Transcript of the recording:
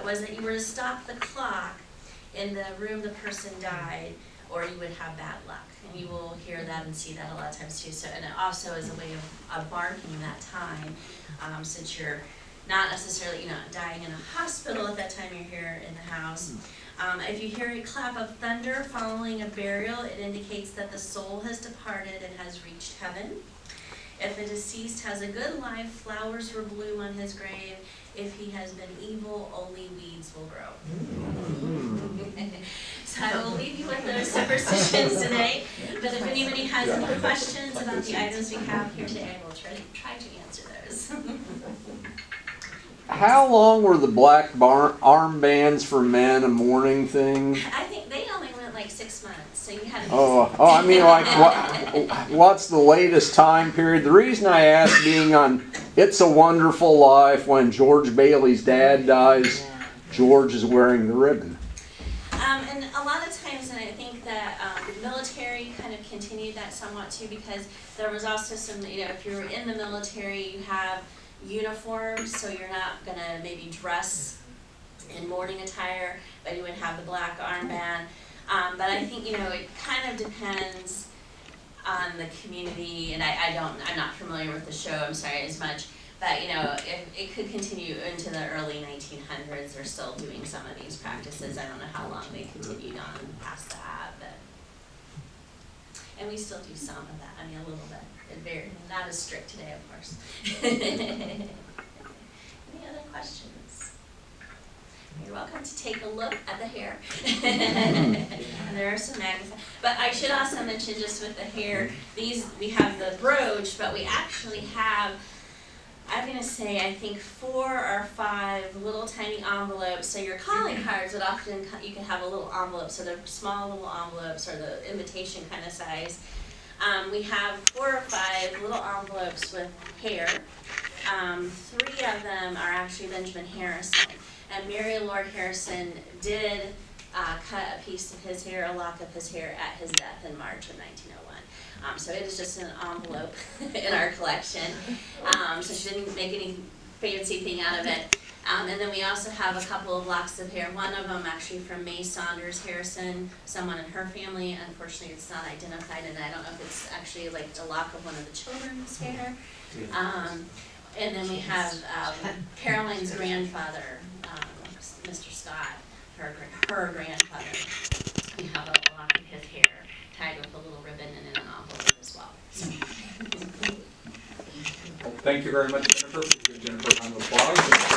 was that you were to stop the clock in the room the person died, or you would have bad luck. And you will hear that and see that a lot of times too. So, and it also is a way of marking that time, since you're not necessarily, dying in a hospital at that time, you're here in the house. If you hear a clap of thunder following a burial, it indicates that the soul has departed and has reached heaven. If the deceased has a good life, flowers will bloom on his grave. If he has been evil, only weeds will grow. So I will leave you with those superstitions today. But if anybody has any questions about the items we have here today, I will try to answer those. How long were the black armbands for men a mourning thing? I think they only went like 6 months, so you had to be I mean, like, what's the latest time period? The reason I ask, being on It's a Wonderful Life, when George Bailey's dad dies, George is wearing the ribbon. And a lot of times, and I think that the military kind of continued that somewhat too, because there was also some, if you're in the military, you have uniforms, so you're not going to maybe dress in mourning attire, but you would have the black armband. But I think, it kind of depends on the community, and I'm not familiar with the show, I'm sorry, as much, but, if it could continue into the early 1900s, they're still doing some of these practices. I don't know how long they continued on past that, but, and we still do some of that, a little bit. Not as strict today, of course. Any other questions? You're welcome to take a look at the hair. And there are some magnified. But I should also mention, just with the hair, we have the brooch, but we actually have, I'm going to say, I think 4 or 5 little tiny envelopes. So your calling cards would often, you can have a little envelope, so they're small little envelopes, or the invitation kind of size. We have 4 or 5 little envelopes with hair. 3 of them are actually Benjamin Harrison. And Mary Lord Harrison did cut a piece of his hair, a lock of his hair, at his death in March of 1901. So it is just an envelope in our collection. So she didn't make any fancy thing out of it. And then we also have a couple of locks of hair. One of them actually from May Saunders Harrison, someone in her family. Unfortunately, it's not identified, and I don't know if it's actually like a lock of one of the children's hair. And then we have Caroline's grandfather, Mr. Scott, her grandfather. We have a lock of his hair tied with a little ribbon and in an envelope as well. So. Well, thank you very much, Jennifer. Give Jennifer a round of applause.